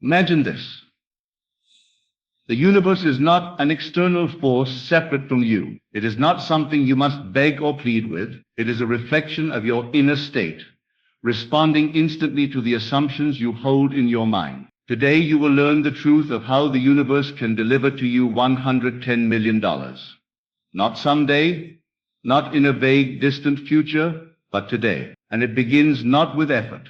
Imagine this. The universe is not an external force separate from you. It is not something you must beg or plead with. It is a reflection of your inner state, responding instantly to the assumptions you hold in your mind. Today you will learn the truth of how the universe can deliver to you $110 million. Not someday, not in a vague, distant future, but today. And it begins not with effort,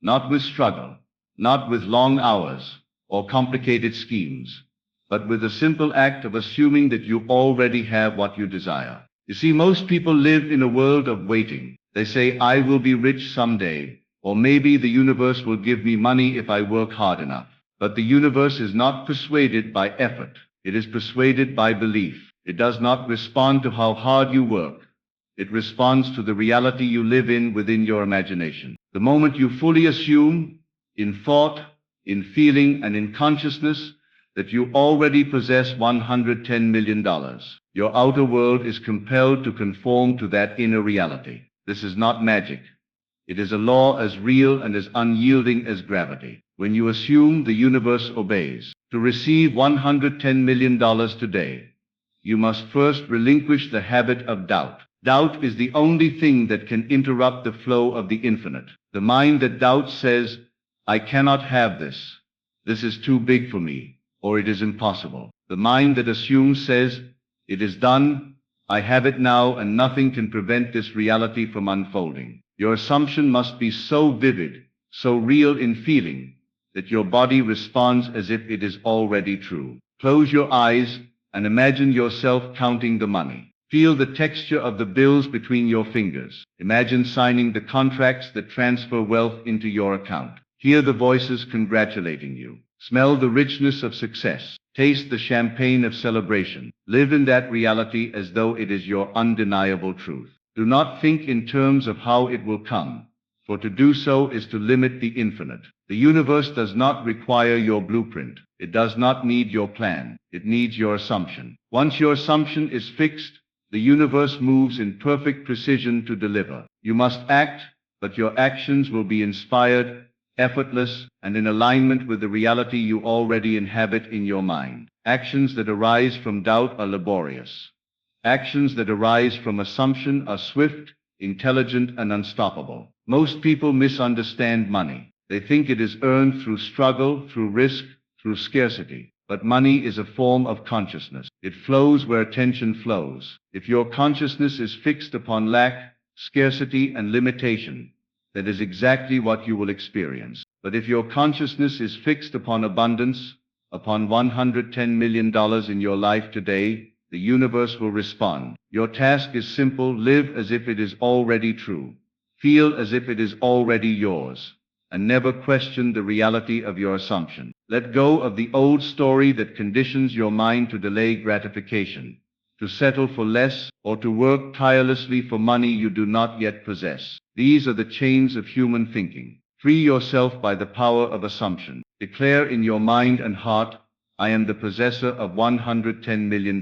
not with struggle, not with long hours or complicated schemes, but with the simple act of assuming that you already have what you desire. You see, most people live in a world of waiting. They say, I will be rich someday, or maybe the universe will give me money if I work hard enough. But the universe is not persuaded by effort. It is persuaded by belief. It does not respond to how hard you work. It responds to the reality you live in within your imagination. The moment you fully assume, in thought, in feeling, and in consciousness, that you already possess $110 million, your outer world is compelled to conform to that inner reality. This is not magic. It is a law as real and as unyielding as gravity. When you assume, the universe obeys. To receive $110 million today, you must first relinquish the habit of doubt. Doubt is the only thing that can interrupt the flow of the infinite. The mind that doubts says, I cannot have this. This is too big for me, or it is impossible. The mind that assumes says, it is done, I have it now, and nothing can prevent this reality from unfolding. Your assumption must be so vivid, so real in feeling, that your body responds as if it is already true. Close your eyes and imagine yourself counting the money. Feel the texture of the bills between your fingers. Imagine signing the contracts that transfer wealth into your account. Hear the voices congratulating you. Smell the richness of success. Taste the champagne of celebration. Live in that reality as though it is your undeniable truth. Do not think in terms of how it will come, for to do so is to limit the infinite. The universe does not require your blueprint. It does not need your plan. It needs your assumption. Once your assumption is fixed, the universe moves in perfect precision to deliver. You must act, but your actions will be inspired, effortless, and in alignment with the reality you already inhabit in your mind. Actions that arise from doubt are laborious. Actions that arise from assumption are swift, intelligent, and unstoppable. Most people misunderstand money. They think it is earned through struggle, through risk, through scarcity. But money is a form of consciousness. It flows where attention flows. If your consciousness is fixed upon lack, scarcity, and limitation, that is exactly what you will experience. But if your consciousness is fixed upon abundance, upon $110 million in your life today, the universe will respond. Your task is simple. Live as if it is already true. Feel as if it is already yours. And never question the reality of your assumption. Let go of the old story that conditions your mind to delay gratification, to settle for less, or to work tirelessly for money you do not yet possess. These are the chains of human thinking. Free yourself by the power of assumption. Declare in your mind and heart, I am the possessor of $110 million.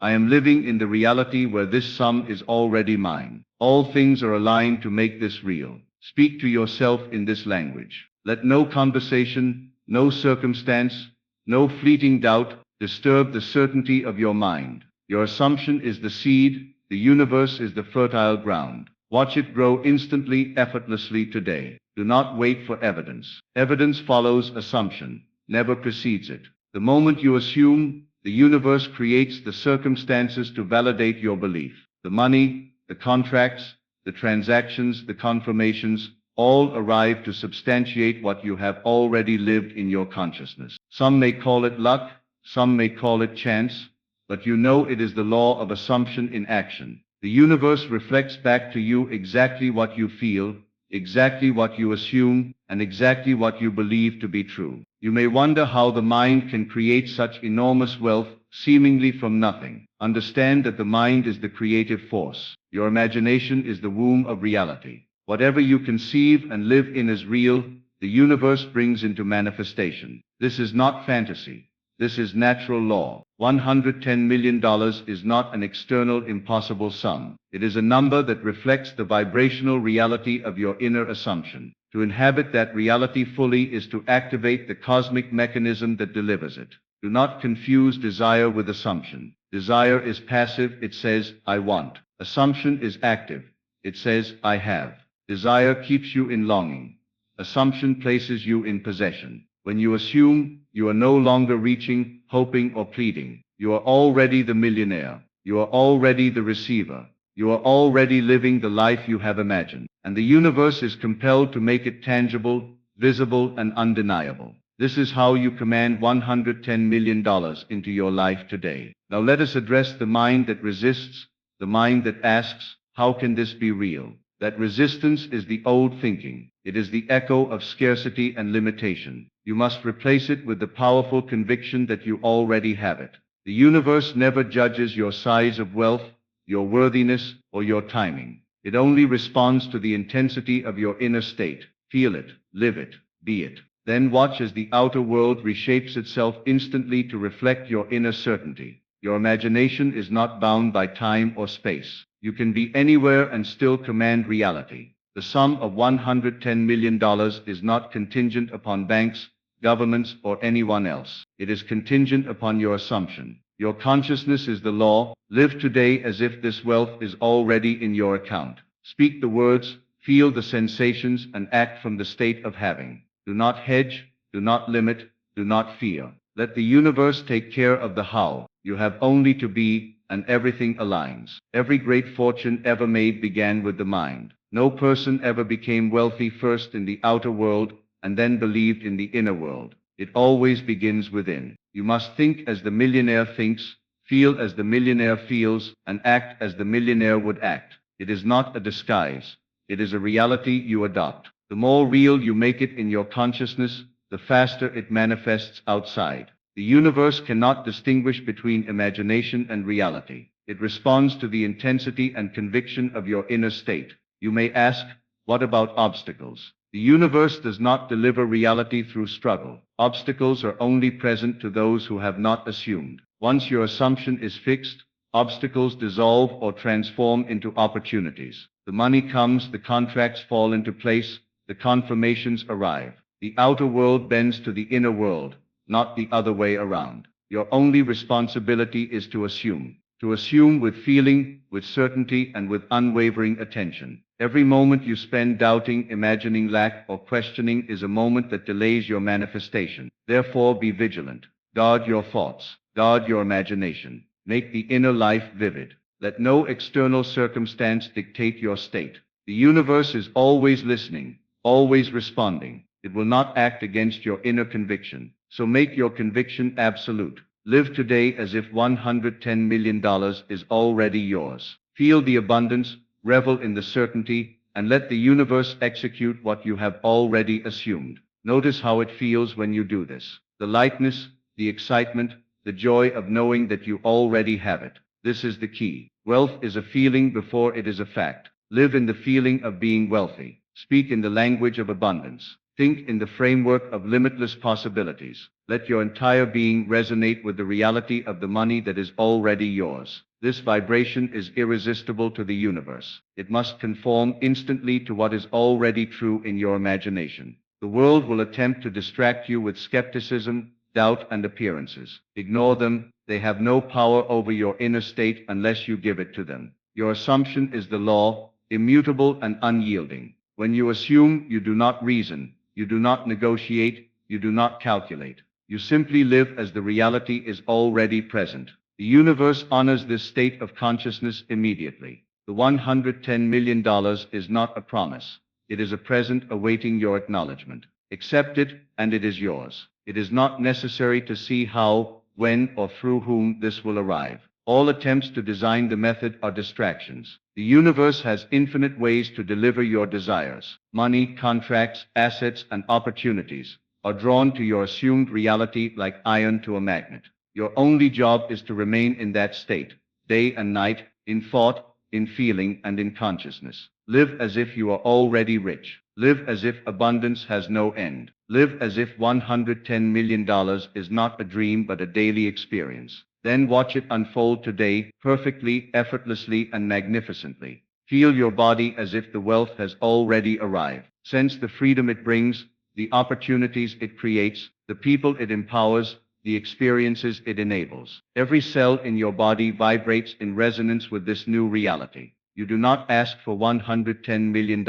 I am living in the reality where this sum is already mine. All things are aligned to make this real. Speak to yourself in this language. Let no conversation, no circumstance, no fleeting doubt disturb the certainty of your mind. Your assumption is the seed, the universe is the fertile ground. Watch it grow instantly, effortlessly today. Do not wait for evidence. Evidence follows assumption, never precedes it. The moment you assume, the universe creates the circumstances to validate your belief. The money, the contracts, the transactions, the confirmations, all arrive to substantiate what you have already lived in your consciousness. Some may call it luck, some may call it chance, but you know it is the law of assumption in action. The universe reflects back to you exactly what you feel, exactly what you assume, and exactly what you believe to be true. You may wonder how the mind can create such enormous wealth seemingly from nothing. Understand that the mind is the creative force. Your imagination is the womb of reality. Whatever you conceive and live in as real, the universe brings into manifestation. This is not fantasy. This is natural law. $110 million is not an external impossible sum. It is a number that reflects the vibrational reality of your inner assumption. To inhabit that reality fully is to activate the cosmic mechanism that delivers it. Do not confuse desire with assumption. Desire is passive, it says, I want. Assumption is active, it says, I have. Desire keeps you in longing. Assumption places you in possession. When you assume, you are no longer reaching, hoping, or pleading. You are already the millionaire. You are already the receiver. You are already living the life you have imagined. And the universe is compelled to make it tangible, visible, and undeniable. This is how you command $110 million into your life today. Now let us address the mind that resists, the mind that asks, how can this be real? That resistance is the old thinking. It is the echo of scarcity and limitation. You must replace it with the powerful conviction that you already have it. The universe never judges your size of wealth, your worthiness, or your timing. It only responds to the intensity of your inner state. Feel it, live it, be it. Then watch as the outer world reshapes itself instantly to reflect your inner certainty. Your imagination is not bound by time or space. You can be anywhere and still command reality. The sum of $110 million is not contingent upon banks, governments, or anyone else. It is contingent upon your assumption. Your consciousness is the law. Live today as if this wealth is already in your account. Speak the words, feel the sensations, and act from the state of having. Do not hedge, do not limit, do not fear. Let the universe take care of the how. You have only to be, and everything aligns. Every great fortune ever made began with the mind. No person ever became wealthy first in the outer world and then believed in the inner world. It always begins within. You must think as the millionaire thinks, feel as the millionaire feels, and act as the millionaire would act. It is not a disguise. It is a reality you adopt. The more real you make it in your consciousness, the faster it manifests outside. The universe cannot distinguish between imagination and reality. It responds to the intensity and conviction of your inner state. You may ask, what about obstacles? The universe does not deliver reality through struggle. Obstacles are only present to those who have not assumed. Once your assumption is fixed, obstacles dissolve or transform into opportunities. The money comes, the contracts fall into place, the confirmations arrive. The outer world bends to the inner world, not the other way around. Your only responsibility is to assume with feeling, with certainty, and with unwavering attention. Every moment you spend doubting, imagining lack, or questioning is a moment that delays your manifestation. Therefore, be vigilant. Guard your thoughts. Guard your imagination. Make the inner life vivid. Let no external circumstance dictate your state. The universe is always listening, always responding. It will not act against your inner conviction. So make your conviction absolute. Live today as if $110 million is already yours. Feel the abundance, revel in the certainty, and let the universe execute what you have already assumed. Notice how it feels when you do this. The lightness, the excitement, the joy of knowing that you already have it. This is the key. Wealth is a feeling before it is a fact. Live in the feeling of being wealthy. Speak in the language of abundance. Think in the framework of limitless possibilities. Let your entire being resonate with the reality of the money that is already yours. This vibration is irresistible to the universe. It must conform instantly to what is already true in your imagination. The world will attempt to distract you with skepticism, doubt, and appearances. Ignore them. They have no power over your inner state unless you give it to them. Your assumption is the law, immutable and unyielding. When you assume, you do not reason. You do not negotiate, you do not calculate. You simply live as the reality is already present. The universe honors this state of consciousness immediately. The $110 million is not a promise. It is a present awaiting your acknowledgement. Accept it, and it is yours. It is not necessary to see how, when, or through whom this will arrive. All attempts to design the method are distractions. The universe has infinite ways to deliver your desires. Money, contracts, assets, and opportunities are drawn to your assumed reality like iron to a magnet. Your only job is to remain in that state, day and night, in thought, in feeling, and in consciousness. Live as if you are already rich. Live as if abundance has no end. Live as if $110 million is not a dream but a daily experience. Then watch it unfold today, perfectly, effortlessly, and magnificently. Feel your body as if the wealth has already arrived. Sense the freedom it brings, the opportunities it creates, the people it empowers, the experiences it enables. Every cell in your body vibrates in resonance with this new reality. You do not ask for $110 million.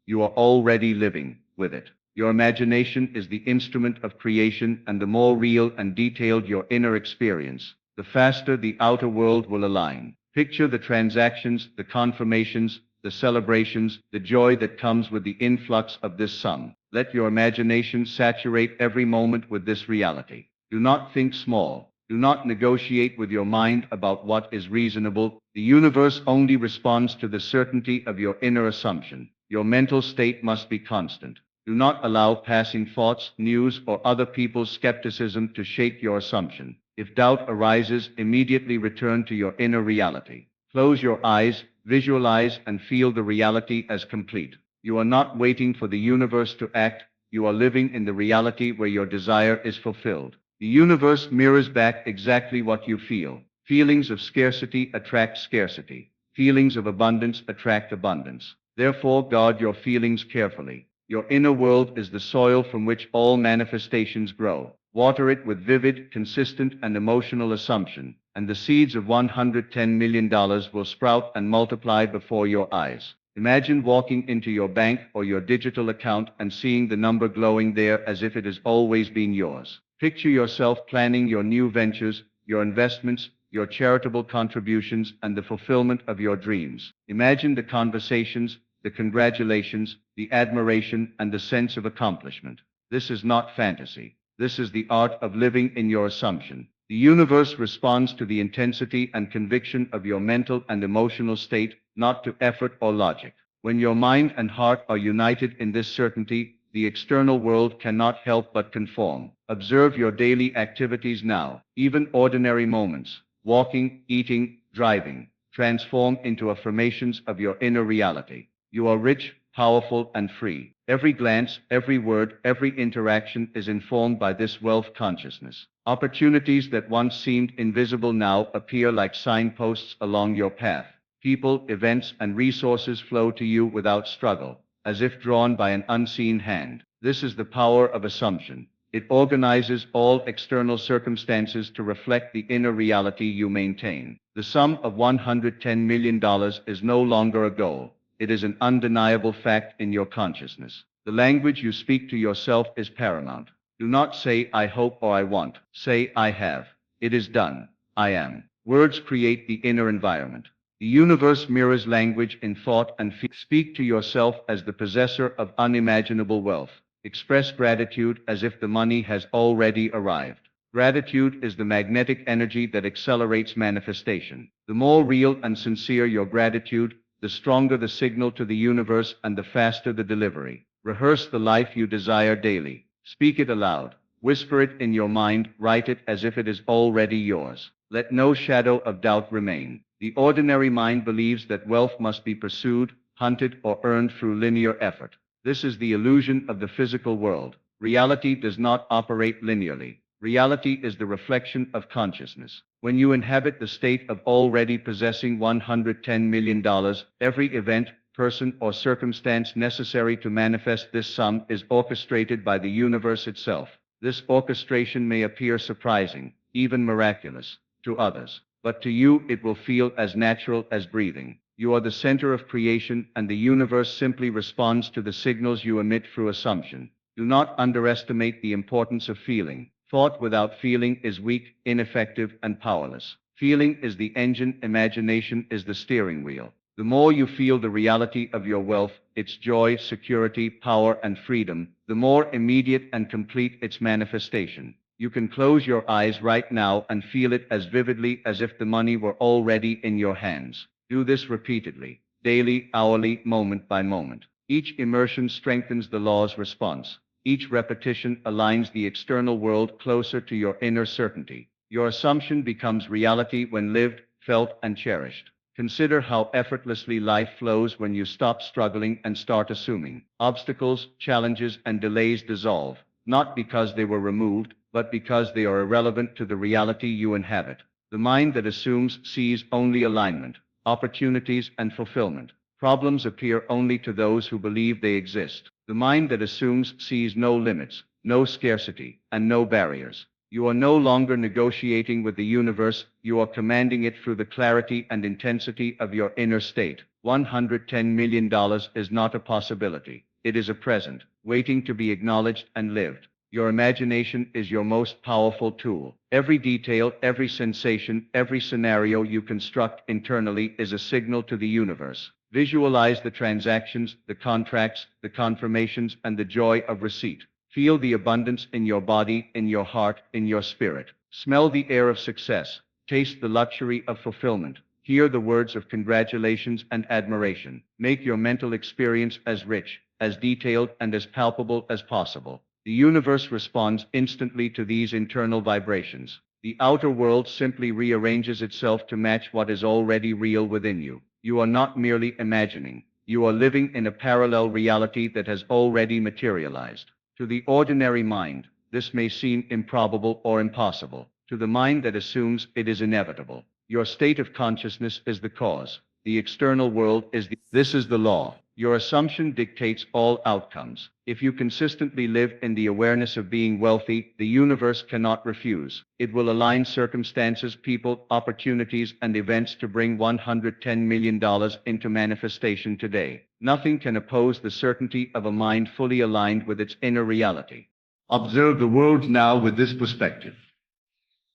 You are already living with it. Your imagination is the instrument of creation, and the more real and detailed your inner experience, the faster the outer world will align. Picture the transactions, the confirmations, the celebrations, the joy that comes with the influx of this sum. Let your imagination saturate every moment with this reality. Do not think small. Do not negotiate with your mind about what is reasonable. The universe only responds to the certainty of your inner assumption. Your mental state must be constant. Do not allow passing thoughts, news, or other people's skepticism to shake your assumption. If doubt arises, immediately return to your inner reality. Close your eyes, visualize, and feel the reality as complete. You are not waiting for the universe to act. You are living in the reality where your desire is fulfilled. The universe mirrors back exactly what you feel. Feelings of scarcity attract scarcity. Feelings of abundance attract abundance. Therefore, guard your feelings carefully. Your inner world is the soil from which all manifestations grow. Water it with vivid, consistent, and emotional assumption, and the seeds of $110 million will sprout and multiply before your eyes. Imagine walking into your bank or your digital account and seeing the number glowing there as if it has always been yours. Picture yourself planning your new ventures, your investments, your charitable contributions, and the fulfillment of your dreams. Imagine the conversations, the congratulations, the admiration, and the sense of accomplishment. This is not fantasy. This is the art of living in your assumption. The universe responds to the intensity and conviction of your mental and emotional state, not to effort or logic. When your mind and heart are united in this certainty, the external world cannot help but conform. Observe your daily activities now. Even ordinary moments, walking, eating, driving, transform into affirmations of your inner reality. You are rich, powerful, and free. Every glance, every word, every interaction is informed by this wealth consciousness. Opportunities that once seemed invisible now appear like signposts along your path. People, events, and resources flow to you without struggle, as if drawn by an unseen hand. This is the power of assumption. It organizes all external circumstances to reflect the inner reality you maintain. The sum of $110 million is no longer a goal. It is an undeniable fact in your consciousness. The language you speak to yourself is paramount. Do not say, I hope or I want. Say, I have. It is done. I am. Words create the inner environment. The universe mirrors language in thought and feel. Speak to yourself as the possessor of unimaginable wealth. Express gratitude as if the money has already arrived. Gratitude is the magnetic energy that accelerates manifestation. The more real and sincere your gratitude, the stronger the signal to the universe and the faster the delivery. Rehearse the life you desire daily. Speak it aloud. Whisper it in your mind. Write it as if it is already yours. Let no shadow of doubt remain. The ordinary mind believes that wealth must be pursued, hunted, or earned through linear effort. This is the illusion of the physical world. Reality does not operate linearly. Reality is the reflection of consciousness. When you inhabit the state of already possessing $110 million, every event, person, or circumstance necessary to manifest this sum is orchestrated by the universe itself. This orchestration may appear surprising, even miraculous, to others, but to you it will feel as natural as breathing. You are the center of creation, and the universe simply responds to the signals you emit through assumption. Do not underestimate the importance of feeling. Thought without feeling is weak, ineffective, and powerless. Feeling is the engine, imagination is the steering wheel. The more you feel the reality of your wealth, its joy, security, power, and freedom, the more immediate and complete its manifestation. You can close your eyes right now and feel it as vividly as if the money were already in your hands. Do this repeatedly, daily, hourly, moment by moment. Each immersion strengthens the law's response. Each repetition aligns the external world closer to your inner certainty. Your assumption becomes reality when lived, felt, and cherished. Consider how effortlessly life flows when you stop struggling and start assuming. Obstacles, challenges, and delays dissolve, not because they were removed, but because they are irrelevant to the reality you inhabit. The mind that assumes sees only alignment, opportunities, and fulfillment. Problems appear only to those who believe they exist. The mind that assumes sees no limits, no scarcity, and no barriers. You are no longer negotiating with the universe, you are commanding it through the clarity and intensity of your inner state. $110 million is not a possibility. It is a present, waiting to be acknowledged and lived. Your imagination is your most powerful tool. Every detail, every sensation, every scenario you construct internally is a signal to the universe. Visualize the transactions, the contracts, the confirmations, and the joy of receipt. Feel the abundance in your body, in your heart, in your spirit. Smell the air of success. Taste the luxury of fulfillment. Hear the words of congratulations and admiration. Make your mental experience as rich, as detailed, and as palpable as possible. The universe responds instantly to these internal vibrations. The outer world simply rearranges itself to match what is already real within you. You are not merely imagining. You are living in a parallel reality that has already materialized. To the ordinary mind, this may seem improbable or impossible. To the mind that assumes it is inevitable. Your state of consciousness is the cause. The external world is This is the law. Your assumption dictates all outcomes. If you consistently live in the awareness of being wealthy, the universe cannot refuse. It will align circumstances, people, opportunities, and events to bring $110 million into manifestation today. Nothing can oppose the certainty of a mind fully aligned with its inner reality. Observe the world now with this perspective.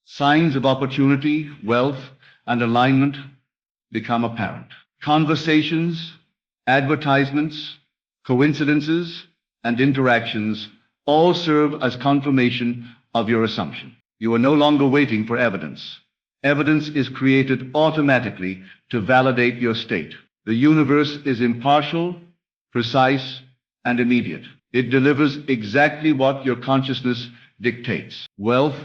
Signs of opportunity, wealth, and alignment become apparent. Conversations, advertisements, coincidences, and interactions all serve as confirmation of your assumption. You are no longer waiting for evidence. Evidence is created automatically to validate your state. The universe is impartial, precise, and immediate. It delivers exactly what your consciousness dictates. Wealth,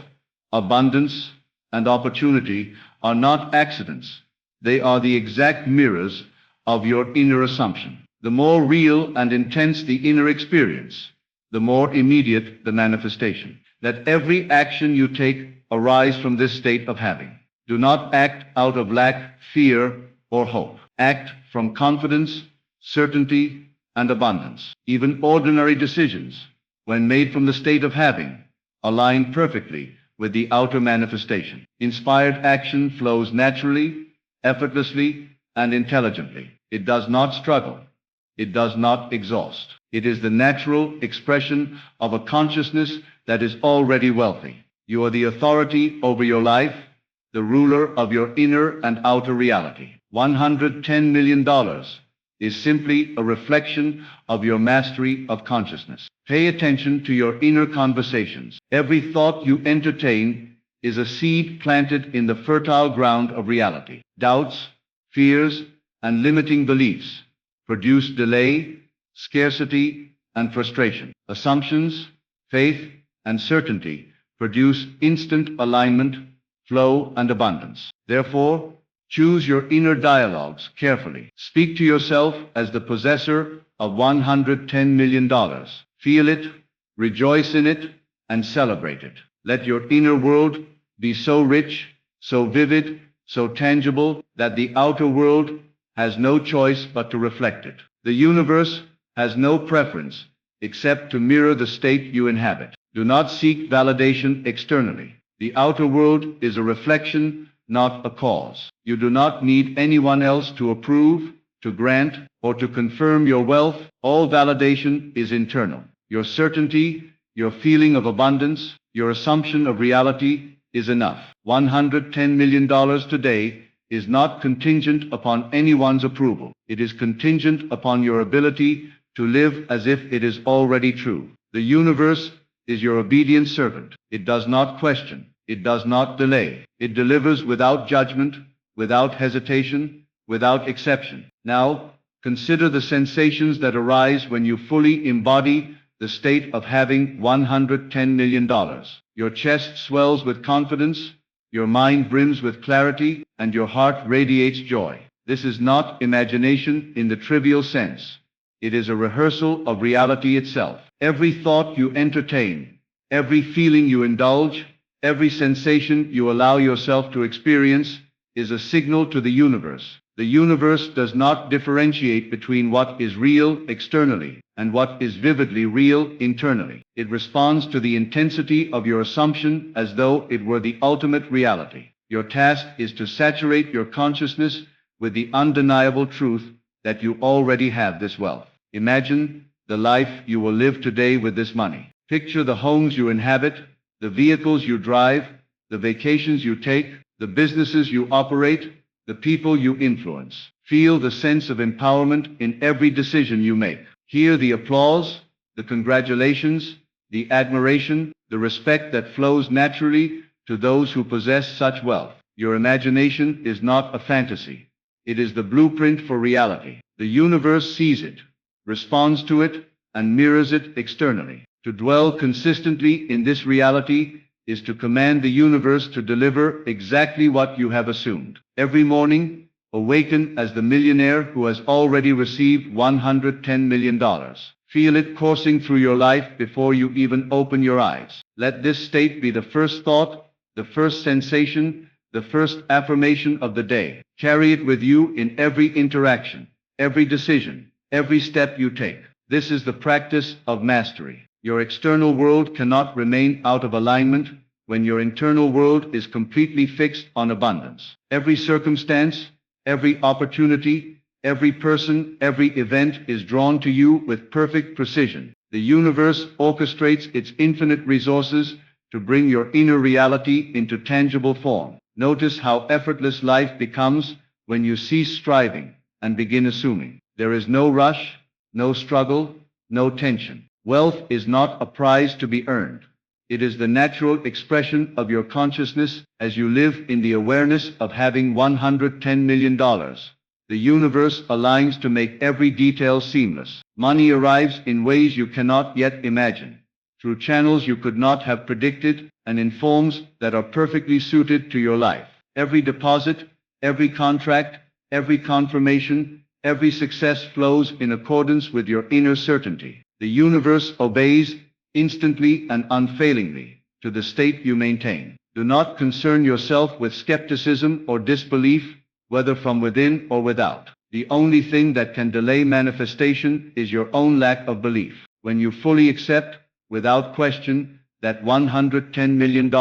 abundance, and opportunity are not accidents. They are the exact mirrors of your inner assumption. The more real and intense the inner experience, the more immediate the manifestation. Let every action you take arise from this state of having. Do not act out of lack, fear, or hope. Act from confidence, certainty, and abundance. Even ordinary decisions, when made from the state of having, align perfectly with the outer manifestation. Inspired action flows naturally, effortlessly, and intelligently. It does not struggle. It does not exhaust. It is the natural expression of a consciousness that is already wealthy. You are the authority over your life, the ruler of your inner and outer reality. $110 million is simply a reflection of your mastery of consciousness. Pay attention to your inner conversations. Every thought you entertain is a seed planted in the fertile ground of reality. Doubts, fears, and limiting beliefs produce delay, scarcity, and frustration. Assumptions, faith, and certainty produce instant alignment, flow, and abundance. Therefore, choose your inner dialogues carefully. Speak to yourself as the possessor of $110 million. Feel it, rejoice in it, and celebrate it. Let your inner world be so rich, so vivid, so tangible that the outer world has no choice but to reflect it. The universe has no preference except to mirror the state you inhabit. Do not seek validation externally. The outer world is a reflection, not a cause. You do not need anyone else to approve, to grant, or to confirm your wealth. All validation is internal. Your certainty, your feeling of abundance, your assumption of reality is enough. $110 million today is not contingent upon anyone's approval. It is contingent upon your ability to live as if it is already true. The universe is your obedient servant. It does not question. It does not delay. It delivers without judgment, without hesitation, without exception. Now, consider the sensations that arise when you fully embody the state of having $110 million. Your chest swells with confidence, your mind brims with clarity, and your heart radiates joy. This is not imagination in the trivial sense. It is a rehearsal of reality itself. Every thought you entertain, every feeling you indulge, every sensation you allow yourself to experience is a signal to the universe. The universe does not differentiate between what is real externally and what is vividly real internally. It responds to the intensity of your assumption as though it were the ultimate reality. Your task is to saturate your consciousness with the undeniable truth that you already have this wealth. Imagine the life you will live today with this money. Picture the homes you inhabit, the vehicles you drive, the vacations you take, the businesses you operate, the people you influence. Feel the sense of empowerment in every decision you make. Hear the applause, the congratulations, the admiration, the respect that flows naturally to those who possess such wealth. Your imagination is not a fantasy. It is the blueprint for reality. The universe sees it, responds to it, and mirrors it externally. To dwell consistently in this reality is to command the universe to deliver exactly what you have assumed. Every morning, awaken as the millionaire who has already received $110 million. Feel it coursing through your life before you even open your eyes. Let this state be the first thought, the first sensation, the first affirmation of the day. Carry it with you in every interaction, every decision, every step you take. This is the practice of mastery. Your external world cannot remain out of alignment when your internal world is completely fixed on abundance. Every circumstance, every opportunity, every person, every event is drawn to you with perfect precision. The universe orchestrates its infinite resources to bring your inner reality into tangible form. Notice how effortless life becomes when you cease striving and begin assuming. There is no rush, no struggle, no tension. Wealth is not a prize to be earned. It is the natural expression of your consciousness as you live in the awareness of having $110 million. The universe aligns to make every detail seamless. Money arrives in ways you cannot yet imagine, through channels you could not have predicted, and in forms that are perfectly suited to your life. Every deposit, every contract, every confirmation, every success flows in accordance with your inner certainty. The universe obeys instantly and unfailingly to the state you maintain. Do not concern yourself with skepticism or disbelief, whether from within or without. The only thing that can delay manifestation is your own lack of belief. When you fully accept, without question, that $110 million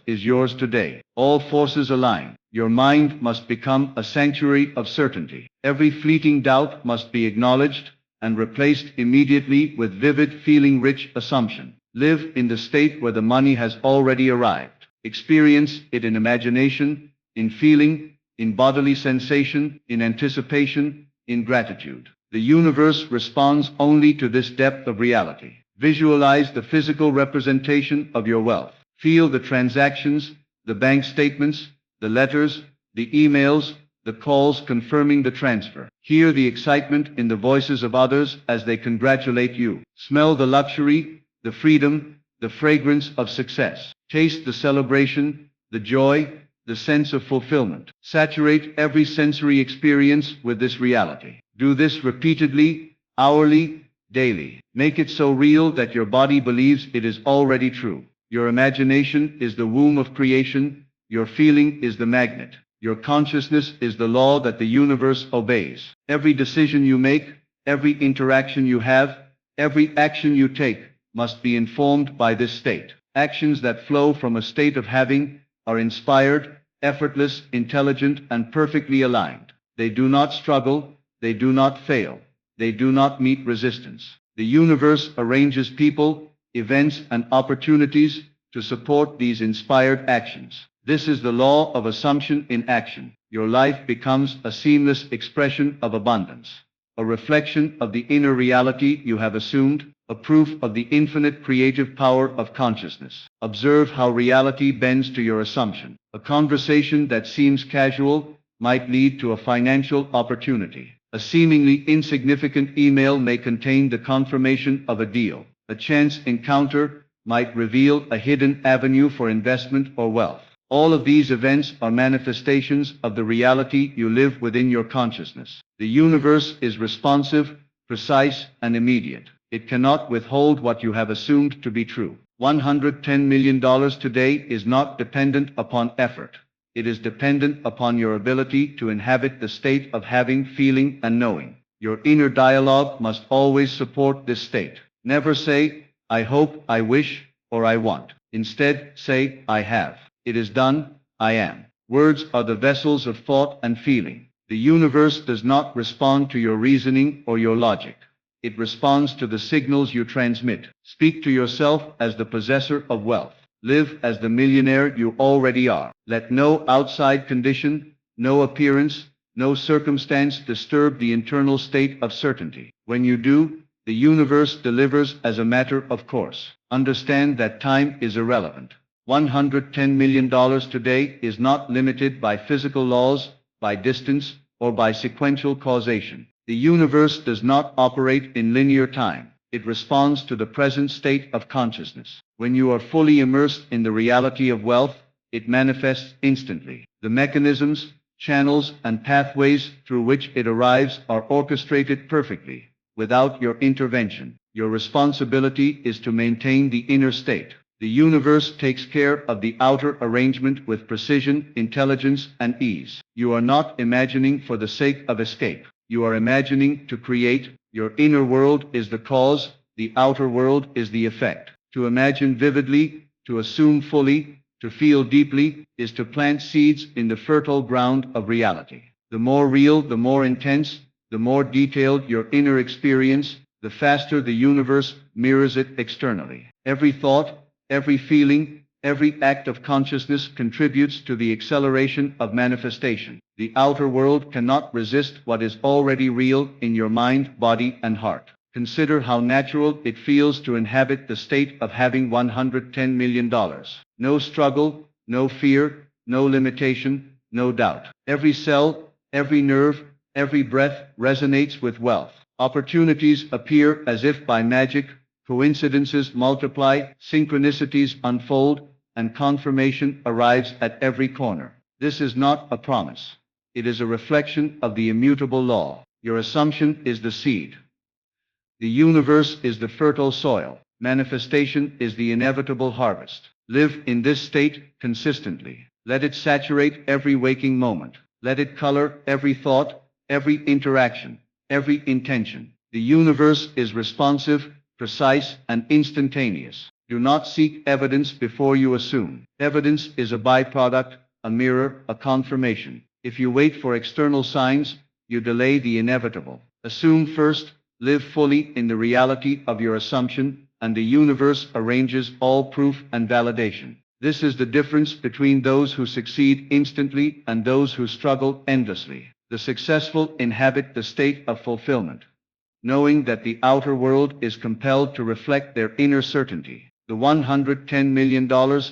is yours today, all forces align. Your mind must become a sanctuary of certainty. Every fleeting doubt must be acknowledged and replaced immediately with vivid, feeling-rich assumption. Live in the state where the money has already arrived. Experience it in imagination, in feeling, in bodily sensation, in anticipation, in gratitude. The universe responds only to this depth of reality. Visualize the physical representation of your wealth. Feel the transactions, the bank statements, the letters, the emails, the calls confirming the transfer. Hear the excitement in the voices of others as they congratulate you. Smell the luxury, the freedom, the fragrance of success. Taste the celebration, the joy, the sense of fulfillment. Saturate every sensory experience with this reality. Do this repeatedly, hourly, daily. Make it so real that your body believes it is already true. Your imagination is the womb of creation. Your feeling is the magnet. Your consciousness is the law that the universe obeys. Every decision you make, every interaction you have, every action you take must be informed by this state. Actions that flow from a state of having are inspired, effortless, intelligent, and perfectly aligned. They do not struggle, they do not fail, they do not meet resistance. The universe arranges people, events, and opportunities to support these inspired actions. This is the law of assumption in action. Your life becomes a seamless expression of abundance, a reflection of the inner reality you have assumed, a proof of the infinite creative power of consciousness. Observe how reality bends to your assumption. A conversation that seems casual might lead to a financial opportunity. A seemingly insignificant email may contain the confirmation of a deal. A chance encounter might reveal a hidden avenue for investment or wealth. All of these events are manifestations of the reality you live within your consciousness. The universe is responsive, precise, and immediate. It cannot withhold what you have assumed to be true. $110 million today is not dependent upon effort. It is dependent upon your ability to inhabit the state of having, feeling, and knowing. Your inner dialogue must always support this state. Never say, I hope, I wish, or I want. Instead, say, I have. It is done, I am. Words are the vessels of thought and feeling. The universe does not respond to your reasoning or your logic. It responds to the signals you transmit. Speak to yourself as the possessor of wealth. Live as the millionaire you already are. Let no outside condition, no appearance, no circumstance disturb the internal state of certainty. When you do, the universe delivers as a matter of course. Understand that time is irrelevant. $110 million today is not limited by physical laws, by distance, or by sequential causation. The universe does not operate in linear time. It responds to the present state of consciousness. When you are fully immersed in the reality of wealth, it manifests instantly. The mechanisms, channels, and pathways through which it arrives are orchestrated perfectly, without your intervention. Your responsibility is to maintain the inner state. The universe takes care of the outer arrangement with precision, intelligence, and ease. You are not imagining for the sake of escape. You are imagining to create. Your inner world is the cause, the outer world is the effect. To imagine vividly, to assume fully, to feel deeply, is to plant seeds in the fertile ground of reality. The more real, the more intense, the more detailed your inner experience, the faster the universe mirrors it externally. Every thought, every feeling, every act of consciousness contributes to the acceleration of manifestation. The outer world cannot resist what is already real in your mind, body, and heart. Consider how natural it feels to inhabit the state of having $110 million. No struggle, no fear, no limitation, no doubt. Every cell, every nerve, every breath resonates with wealth. Opportunities appear as if by magic, coincidences multiply, synchronicities unfold, and confirmation arrives at every corner. This is not a promise. It is a reflection of the immutable law. Your assumption is the seed. The universe is the fertile soil. Manifestation is the inevitable harvest. Live in this state consistently. Let it saturate every waking moment. Let it color every thought, every interaction, every intention. The universe is responsive, precise, and instantaneous. Do not seek evidence before you assume. Evidence is a byproduct, a mirror, a confirmation. If you wait for external signs, you delay the inevitable. Assume first, live fully in the reality of your assumption, and the universe arranges all proof and validation. This is the difference between those who succeed instantly and those who struggle endlessly. The successful inhabit the state of fulfillment, knowing that the outer world is compelled to reflect their inner certainty. The $110 million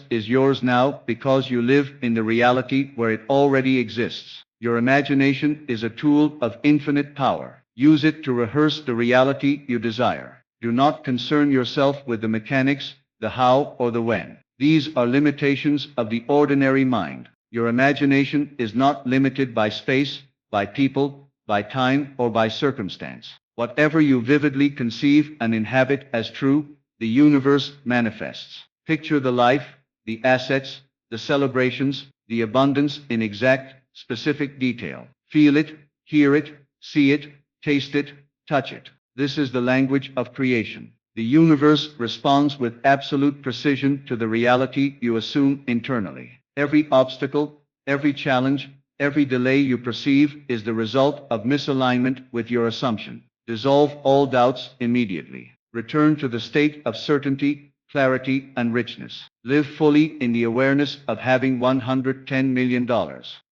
is yours now because you live in the reality where it already exists. Your imagination is a tool of infinite power. Use it to rehearse the reality you desire. Do not concern yourself with the mechanics, the how, or the when. These are limitations of the ordinary mind. Your imagination is not limited by space, by people, by time, or by circumstance. Whatever you vividly conceive and inhabit as true, the universe manifests. Picture the life, the assets, the celebrations, the abundance in exact, specific detail. Feel it, hear it, see it, taste it, touch it. This is the language of creation. The universe responds with absolute precision to the reality you assume internally. Every obstacle, every challenge, every delay you perceive is the result of misalignment with your assumption. Dissolve all doubts immediately. Return to the state of certainty, clarity, and richness. Live fully in the awareness of having $110 million.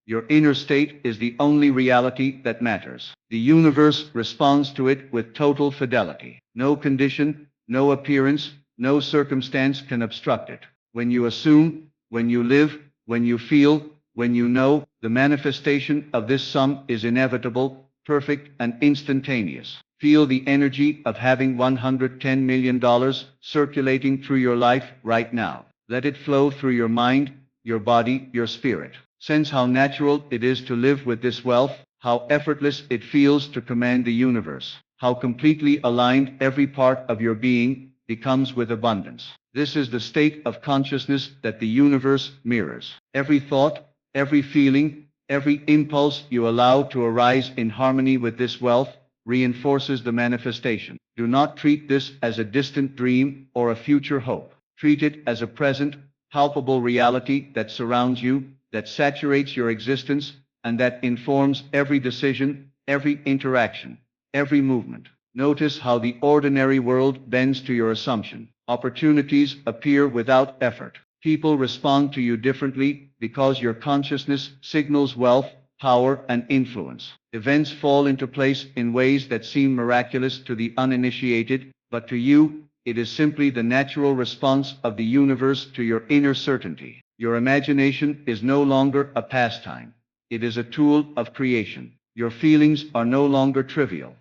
Your inner state is the only reality that matters. The universe responds to it with total fidelity. No condition, no appearance, no circumstance can obstruct it. When you assume, when you live, when you feel, when you know, the manifestation of this sum is inevitable, perfect, and instantaneous. Feel the energy of having $110 million circulating through your life right now. Let it flow through your mind, your body, your spirit. Sense how natural it is to live with this wealth, how effortless it feels to command the universe, how completely aligned every part of your being becomes with abundance. This is the state of consciousness that the universe mirrors. Every thought, Every feeling, every impulse you allow to arise in harmony with this wealth reinforces the manifestation. Do not treat this as a distant dream or a future hope. Treat it as a present, palpable reality that surrounds you, that saturates your existence, and that informs every decision, every interaction, every movement. Notice how the ordinary world bends to your assumption. Opportunities appear without effort. People respond to you differently because your consciousness signals wealth, power, and influence. Events fall into place in ways that seem miraculous to the uninitiated, but to you, it is simply the natural response of the universe to your inner certainty. Your imagination is no longer a pastime. It is a tool of creation. Your feelings are no longer trivial.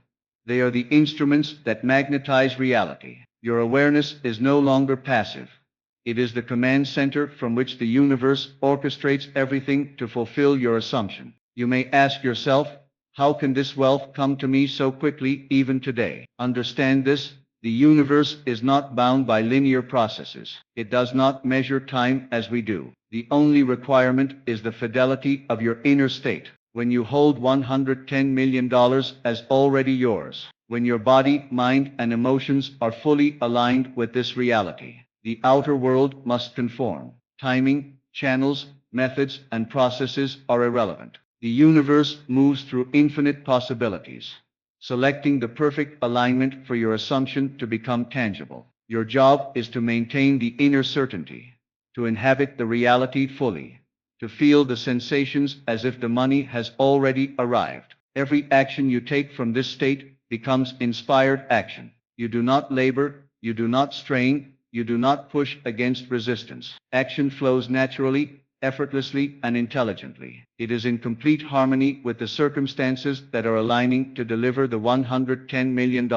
They are the instruments that magnetize reality. Your awareness is no longer passive. It is the command center from which the universe orchestrates everything to fulfill your assumption. You may ask yourself, how can this wealth come to me so quickly even today? Understand this, the universe is not bound by linear processes. It does not measure time as we do. The only requirement is the fidelity of your inner state. When you hold $110 million as already yours, when your body, mind, and emotions are fully aligned with this reality, the outer world must conform. Timing, channels, methods, and processes are irrelevant. The universe moves through infinite possibilities, selecting the perfect alignment for your assumption to become tangible. Your job is to maintain the inner certainty, to inhabit the reality fully, to feel the sensations as if the money has already arrived. Every action you take from this state becomes inspired action. You do not labor, you do not strain, you do not push against resistance. Action flows naturally, effortlessly, and intelligently. It is in complete harmony with the circumstances that are aligning to deliver the $110 million.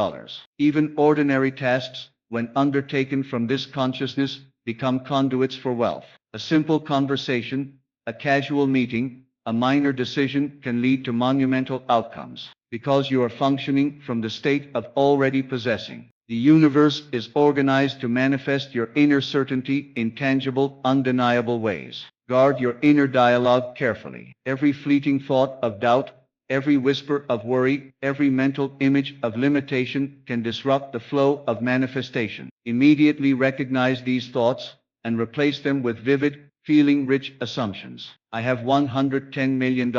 Even ordinary tasks, when undertaken from this consciousness, become conduits for wealth. A simple conversation, a casual meeting, a minor decision can lead to monumental outcomes, because you are functioning from the state of already possessing. The universe is organized to manifest your inner certainty in tangible, undeniable ways. Guard your inner dialogue carefully. Every fleeting thought of doubt, every whisper of worry, every mental image of limitation can disrupt the flow of manifestation. Immediately recognize these thoughts and replace them with vivid, feeling-rich assumptions. I have $110 million.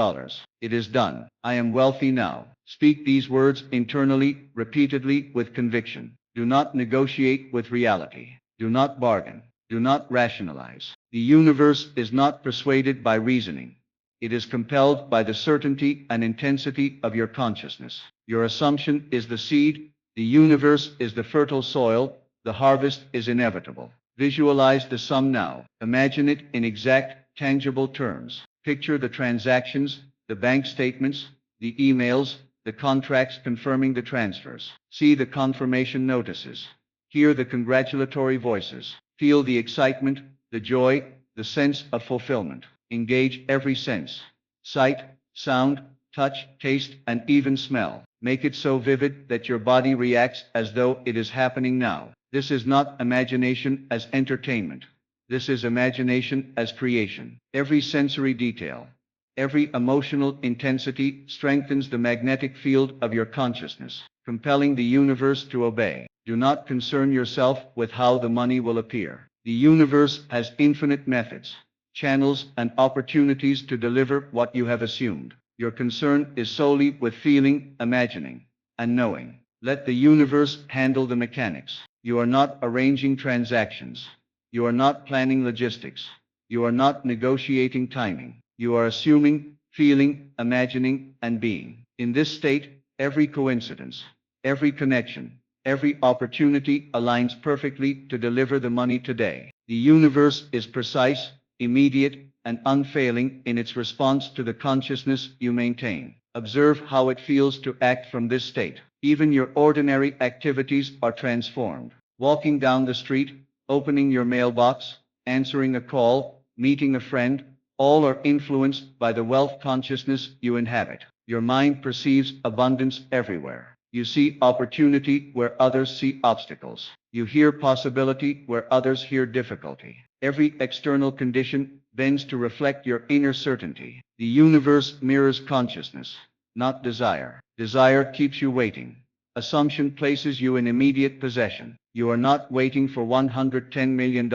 It is done. I am wealthy now. Speak these words internally, repeatedly, with conviction. Do not negotiate with reality. Do not bargain. Do not rationalize. The universe is not persuaded by reasoning. It is compelled by the certainty and intensity of your consciousness. Your assumption is the seed, the universe is the fertile soil, the harvest is inevitable. Visualize the sum now. Imagine it in exact, tangible terms. Picture the transactions, the bank statements, the emails, the contracts confirming the transfers. See the confirmation notices. Hear the congratulatory voices. Feel the excitement, the joy, the sense of fulfillment. Engage every sense. Sight, sound, touch, taste, and even smell. Make it so vivid that your body reacts as though it is happening now. This is not imagination as entertainment. This is imagination as creation. Every sensory detail, every emotional intensity strengthens the magnetic field of your consciousness, compelling the universe to obey. Do not concern yourself with how the money will appear. The universe has infinite methods, channels, and opportunities to deliver what you have assumed. Your concern is solely with feeling, imagining, and knowing. Let the universe handle the mechanics. You are not arranging transactions. You are not planning logistics. You are not negotiating timing. You are assuming, feeling, imagining, and being. In this state, every coincidence, every connection, every opportunity aligns perfectly to deliver the money today. The universe is precise, immediate, and unfailing in its response to the consciousness you maintain. Observe how it feels to act from this state. Even your ordinary activities are transformed. Walking down the street, opening your mailbox, answering a call, meeting a friend, all are influenced by the wealth consciousness you inhabit. Your mind perceives abundance everywhere. You see opportunity where others see obstacles. You hear possibility where others hear difficulty. Every external condition bends to reflect your inner certainty. The universe mirrors consciousness, not desire. Desire keeps you waiting. Assumption places you in immediate possession. You are not waiting for $110 million.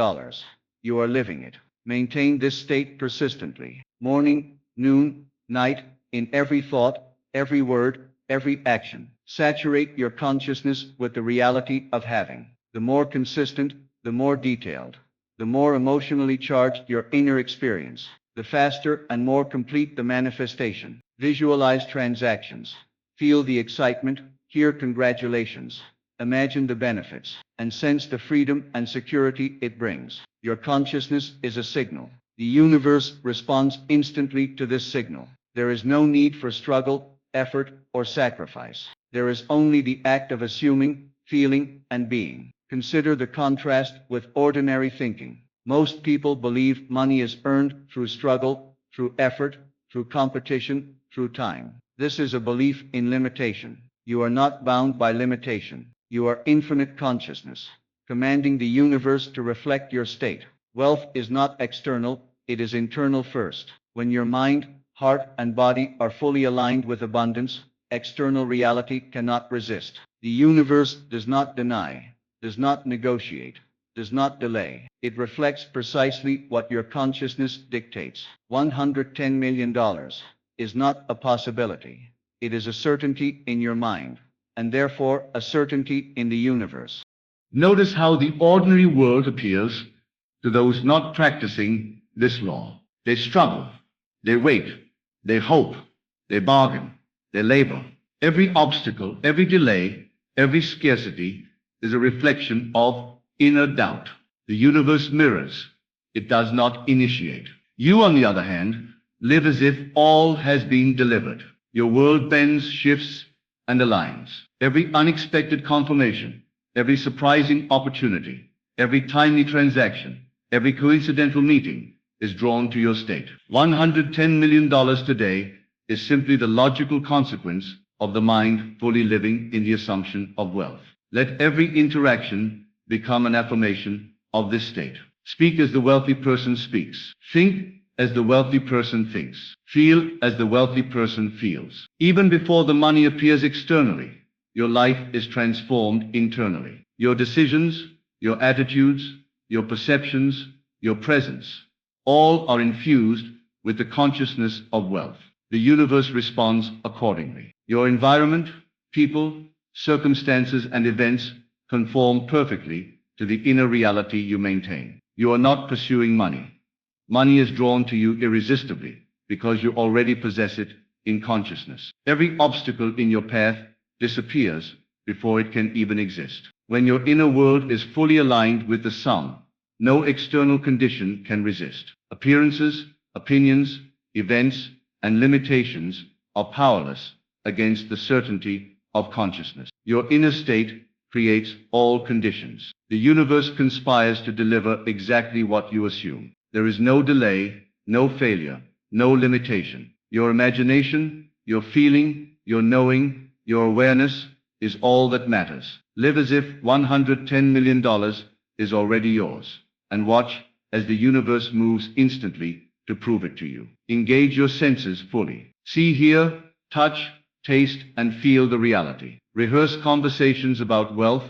You are living it. Maintain this state persistently. Morning, noon, night, in every thought, every word, every action. Saturate your consciousness with the reality of having. The more consistent, the more detailed, the more emotionally charged your inner experience, the faster and more complete the manifestation. Visualize transactions. Feel the excitement, hear congratulations, imagine the benefits, and sense the freedom and security it brings. Your consciousness is a signal. The universe responds instantly to this signal. There is no need for struggle, effort, or sacrifice. There is only the act of assuming, feeling, and being. Consider the contrast with ordinary thinking. Most people believe money is earned through struggle, through effort, through competition, through time. This is a belief in limitation. You are not bound by limitation. You are infinite consciousness, commanding the universe to reflect your state. Wealth is not external, it is internal first. When your mind, heart, and body are fully aligned with abundance, external reality cannot resist. The universe does not deny, does not negotiate, does not delay. It reflects precisely what your consciousness dictates. $110 million is not a possibility. It is a certainty in your mind, and therefore a certainty in the universe. Notice how the ordinary world appears to those not practicing this law. They struggle, they wait, they hope, they bargain, they labor. Every obstacle, every delay, every scarcity is a reflection of inner doubt. The universe mirrors, it does not initiate. You, on the other hand, live as if all has been delivered. Your world bends, shifts, and aligns. Every unexpected confirmation, every surprising opportunity, every timely transaction, every coincidental meeting is drawn to your state. $110 million today is simply the logical consequence of the mind fully living in the assumption of wealth. Let every interaction become an affirmation of this state. Speak as the wealthy person speaks. Think as the wealthy person thinks. Feel as the wealthy person feels. Even before the money appears externally, your life is transformed internally. Your decisions, your attitudes, your perceptions, your presence, all are infused with the consciousness of wealth. The universe responds accordingly. Your environment, people, circumstances, and events conform perfectly to the inner reality you maintain. You are not pursuing money. Money is drawn to you irresistibly because you already possess it in consciousness. Every obstacle in your path disappears before it can even exist. When your inner world is fully aligned with the sun, no external condition can resist. Appearances, opinions, events, and limitations are powerless against the certainty of consciousness. Your inner state creates all conditions. The universe conspires to deliver exactly what you assume. There is no delay, no failure, no limitation. Your imagination, your feeling, your knowing, your awareness is all that matters. Live as if $110 million is already yours, and watch as the universe moves instantly to prove it to you. Engage your senses fully. See, hear, touch, taste, and feel the reality. Rehearse conversations about wealth,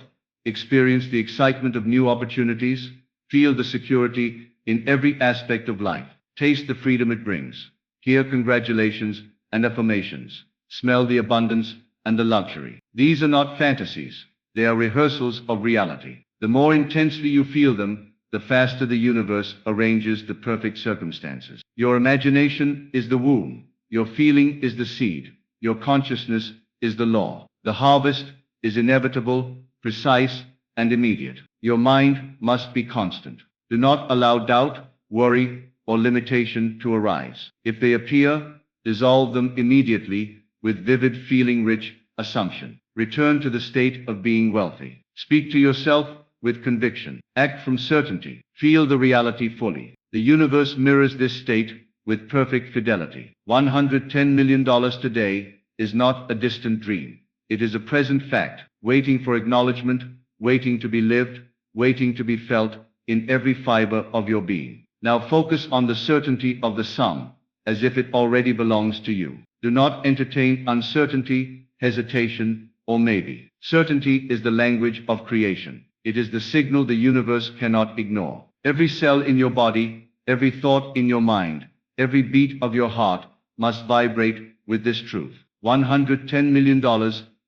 experience the excitement of new opportunities, feel the security in every aspect of life. Taste the freedom it brings. Hear congratulations and affirmations. Smell the abundance and the luxury. These are not fantasies. They are rehearsals of reality. The more intensely you feel them, the faster the universe arranges the perfect circumstances. Your imagination is the womb. Your feeling is the seed. Your consciousness is the law. The harvest is inevitable, precise, and immediate. Your mind must be constant. Do not allow doubt, worry, or limitation to arise. If they appear, dissolve them immediately with vivid feeling-rich assumption. Return to the state of being wealthy. Speak to yourself with conviction. Act from certainty. Feel the reality fully. The universe mirrors this state with perfect fidelity. $110 million today is not a distant dream. It is a present fact, waiting for acknowledgement, waiting to be lived, waiting to be felt, in every fiber of your being. Now focus on the certainty of the sum, as if it already belongs to you. Do not entertain uncertainty, hesitation, or maybe. Certainty is the language of creation. It is the signal the universe cannot ignore. Every cell in your body, every thought in your mind, every beat of your heart must vibrate with this truth. $110 million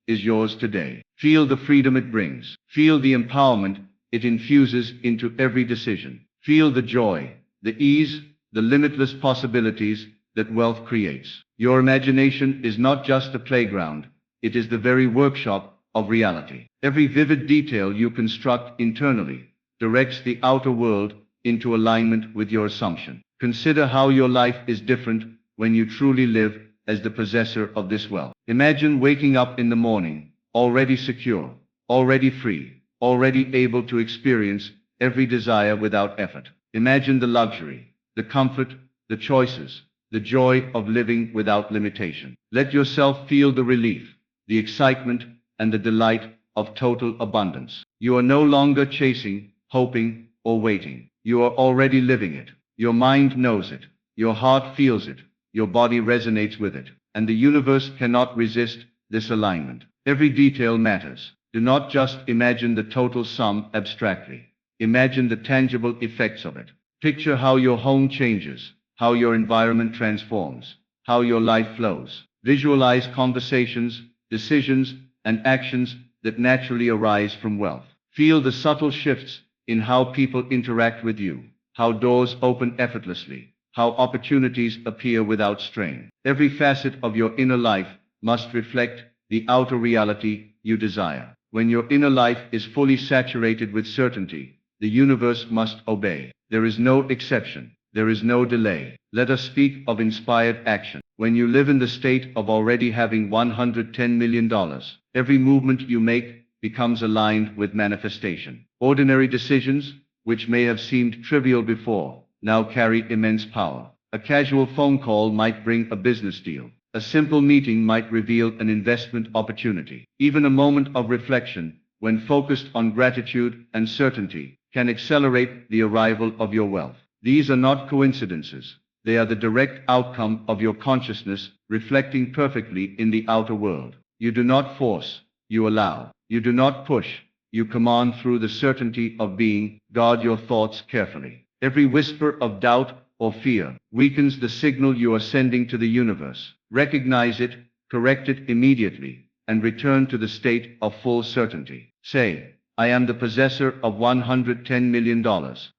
is yours today. Feel the freedom it brings. Feel the empowerment it infuses into every decision. Feel the joy, the ease, the limitless possibilities that wealth creates. Your imagination is not just a playground, it is the very workshop of reality. Every vivid detail you construct internally directs the outer world into alignment with your assumption. Consider how your life is different when you truly live as the possessor of this wealth. Imagine waking up in the morning, already secure, already free, already able to experience every desire without effort. Imagine the luxury, the comfort, the choices, the joy of living without limitation. Let yourself feel the relief, the excitement, and the delight of total abundance. You are no longer chasing, hoping, or waiting. You are already living it. Your mind knows it. Your heart feels it. Your body resonates with it. And the universe cannot resist this alignment. Every detail matters. Do not just imagine the total sum abstractly. Imagine the tangible effects of it. Picture how your home changes, how your environment transforms, how your life flows. Visualize conversations, decisions, and actions that naturally arise from wealth. Feel the subtle shifts in how people interact with you, how doors open effortlessly, how opportunities appear without strain. Every facet of your inner life must reflect the outer reality you desire. When your inner life is fully saturated with certainty, the universe must obey. There is no exception. There is no delay. Let us speak of inspired action. When you live in the state of already having $110 million, every movement you make becomes aligned with manifestation. Ordinary decisions, which may have seemed trivial before, now carry immense power. A casual phone call might bring a business deal. A simple meeting might reveal an investment opportunity. Even a moment of reflection, when focused on gratitude and certainty, can accelerate the arrival of your wealth. These are not coincidences. They are the direct outcome of your consciousness reflecting perfectly in the outer world. You do not force, you allow. You do not push, you command through the certainty of being. Guard your thoughts carefully. Every whisper of doubt or fear weakens the signal you are sending to the universe. Recognize it, correct it immediately, and return to the state of full certainty. Say, I am the possessor of $110 million.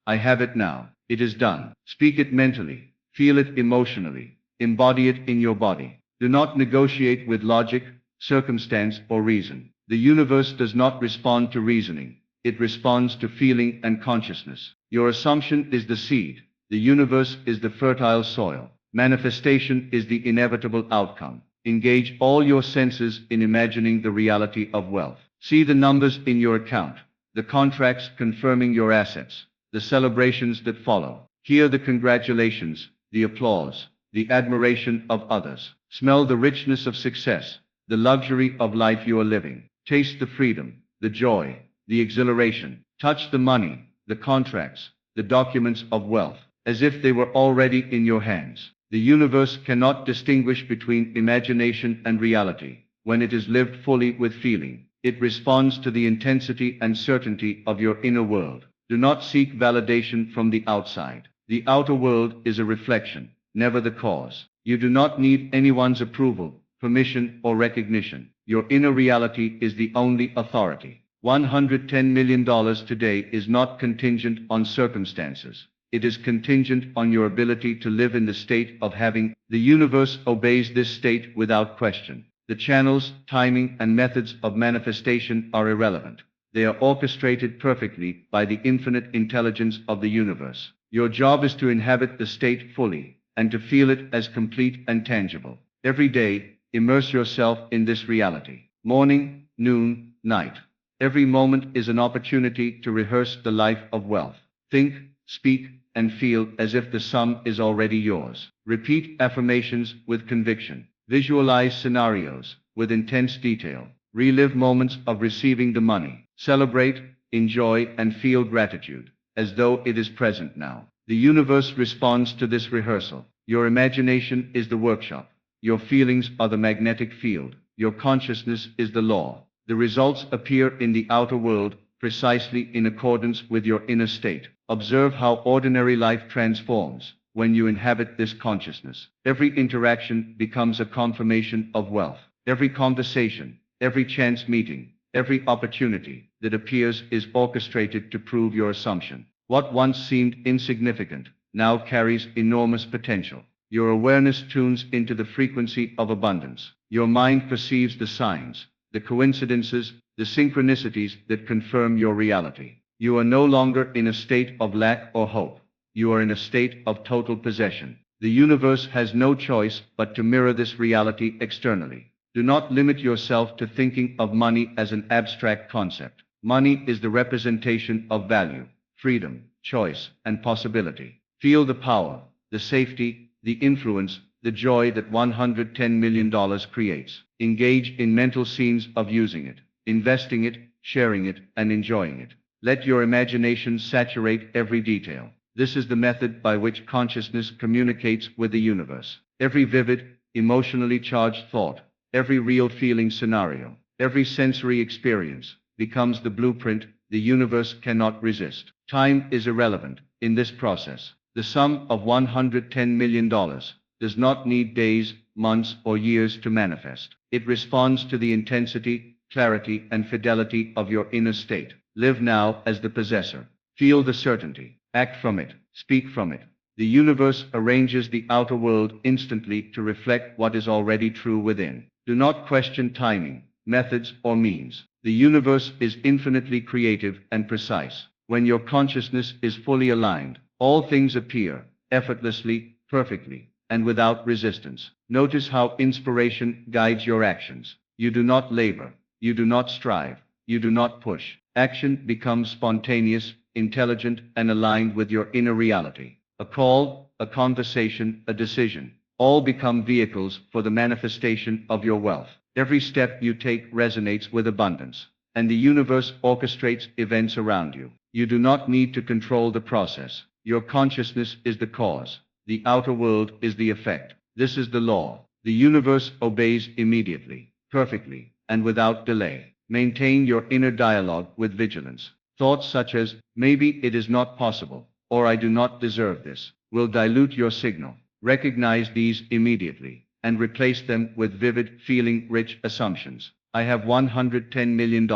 I have it now. It is done. Speak it mentally. Feel it emotionally. Embody it in your body. Do not negotiate with logic, circumstance, or reason. The universe does not respond to reasoning. It responds to feeling and consciousness. Your assumption is the seed. The universe is the fertile soil. Manifestation is the inevitable outcome. Engage all your senses in imagining the reality of wealth. See the numbers in your account, the contracts confirming your assets, the celebrations that follow. Hear the congratulations, the applause, the admiration of others. Smell the richness of success, the luxury of life you are living. Taste the freedom, the joy, the exhilaration. Touch the money, the contracts, the documents of wealth, as if they were already in your hands. The universe cannot distinguish between imagination and reality. When it is lived fully with feeling, it responds to the intensity and certainty of your inner world. Do not seek validation from the outside. The outer world is a reflection, never the cause. You do not need anyone's approval, permission, or recognition. Your inner reality is the only authority. $110 million today is not contingent on circumstances. It is contingent on your ability to live in the state of having. The universe obeys this state without question. The channels, timing, and methods of manifestation are irrelevant. They are orchestrated perfectly by the infinite intelligence of the universe. Your job is to inhabit the state fully, and to feel it as complete and tangible. Every day, immerse yourself in this reality. Morning, noon, night. Every moment is an opportunity to rehearse the life of wealth. Think, speak, and feel as if the sum is already yours. Repeat affirmations with conviction. Visualize scenarios with intense detail. Relive moments of receiving the money. Celebrate, enjoy, and feel gratitude. as though it is present now. The universe responds to this rehearsal. Your imagination is the workshop. Your feelings are the magnetic field. Your consciousness is the law. The results appear in the outer world precisely in accordance with your inner state. Observe how ordinary life transforms when you inhabit this consciousness. Every interaction becomes a confirmation of wealth. Every conversation, every chance meeting, every opportunity that appears is orchestrated to prove your assumption. What once seemed insignificant now carries enormous potential. Your awareness tunes into the frequency of abundance. Your mind perceives the signs, the coincidences, the synchronicities that confirm your reality. You are no longer in a state of lack or hope. You are in a state of total possession. The universe has no choice but to mirror this reality externally. Do not limit yourself to thinking of money as an abstract concept. Money is the representation of value, freedom, choice, and possibility. Feel the power, the safety, the influence, the joy that $110 million creates. Engage in mental scenes of using it, investing it, sharing it, and enjoying it. Let your imagination saturate every detail. This is the method by which consciousness communicates with the universe. Every vivid, emotionally charged thought, every real feeling scenario, every sensory experience becomes the blueprint the universe cannot resist. Time is irrelevant in this process. The sum of $110 million does not need days, months, or years to manifest. It responds to the intensity, clarity, and fidelity of your inner state. Live now as the possessor. Feel the certainty. Act from it. Speak from it. The universe arranges the outer world instantly to reflect what is already true within. Do not question timing, methods, or means. The universe is infinitely creative and precise. When your consciousness is fully aligned, all things appear effortlessly, perfectly, and without resistance. Notice how inspiration guides your actions. You do not labor. You do not strive. You do not push. Action becomes spontaneous, intelligent, and aligned with your inner reality. A call, a conversation, a decision, all become vehicles for the manifestation of your wealth. Every step you take resonates with abundance, and the universe orchestrates events around you. You do not need to control the process. Your consciousness is the cause. The outer world is the effect. This is the law. The universe obeys immediately, perfectly, and without delay. Maintain your inner dialogue with vigilance. Thoughts such as, maybe it is not possible, or I do not deserve this, will dilute your signal. Recognize these immediately, and replace them with vivid, feeling-rich assumptions. I have $110 million.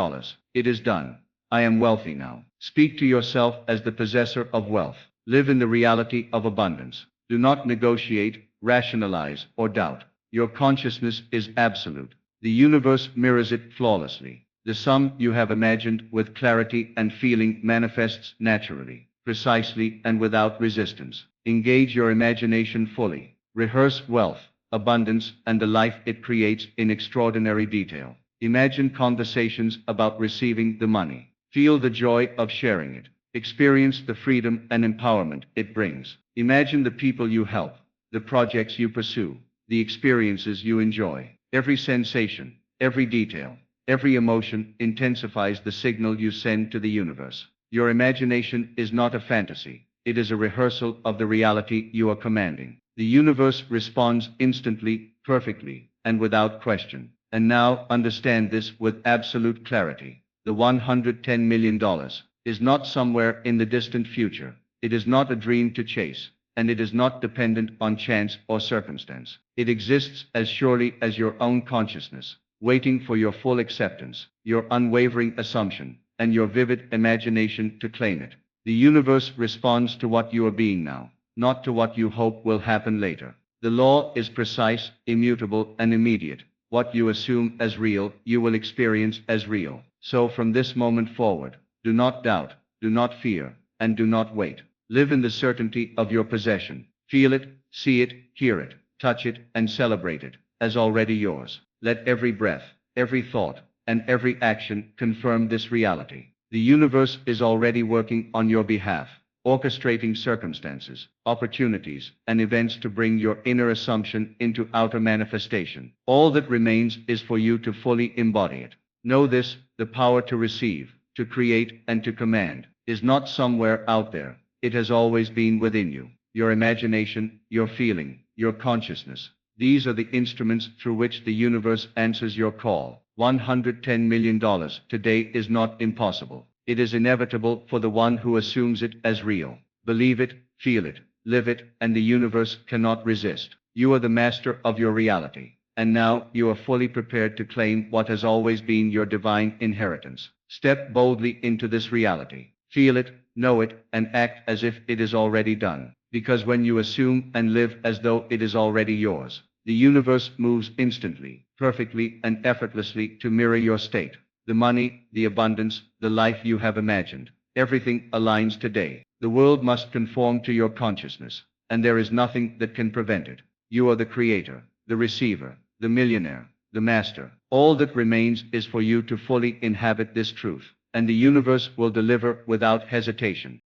It is done. I am wealthy now. Speak to yourself as the possessor of wealth. Live in the reality of abundance. Do not negotiate, rationalize, or doubt. Your consciousness is absolute. The universe mirrors it flawlessly. The sum you have imagined with clarity and feeling manifests naturally, precisely, and without resistance. Engage your imagination fully. Rehearse wealth, abundance, and the life it creates in extraordinary detail. Imagine conversations about receiving the money. Feel the joy of sharing it. Experience the freedom and empowerment it brings. Imagine the people you help, the projects you pursue, the experiences you enjoy. Every sensation, every detail, every emotion intensifies the signal you send to the universe. Your imagination is not a fantasy. It is a rehearsal of the reality you are commanding. The universe responds instantly, perfectly, and without question. And now understand this with absolute clarity. The $110 million is not somewhere in the distant future. It is not a dream to chase, and it is not dependent on chance or circumstance. It exists as surely as your own consciousness, waiting for your full acceptance, your unwavering assumption, and your vivid imagination to claim it. The universe responds to what you are being now, not to what you hope will happen later. The law is precise, immutable, and immediate. What you assume as real, you will experience as real. So from this moment forward, do not doubt, do not fear, and do not wait. Live in the certainty of your possession. Feel it, see it, hear it, touch it, and celebrate it as already yours. Let every breath, every thought, and every action confirm this reality. The universe is already working on your behalf, orchestrating circumstances, opportunities, and events to bring your inner assumption into outer manifestation. All that remains is for you to fully embody it. Know this: the power to receive, to create, and to command is not somewhere out there. It has always been within you. Your imagination, your feeling, your consciousness. These are the instruments through which the universe answers your call. $110 million today is not impossible. It is inevitable for the one who assumes it as real. Believe it, feel it, live it, and the universe cannot resist. You are the master of your reality. And now you are fully prepared to claim what has always been your divine inheritance. Step boldly into this reality. Feel it, know it, and act as if it is already done. Because when you assume and live as though it is already yours, the universe moves instantly, perfectly, and effortlessly to mirror your state. The money, the abundance, the life you have imagined, everything aligns today. The world must conform to your consciousness, and there is nothing that can prevent it. You are the creator, the receiver, the millionaire, the master. All that remains is for you to fully inhabit this truth, and the universe will deliver without hesitation.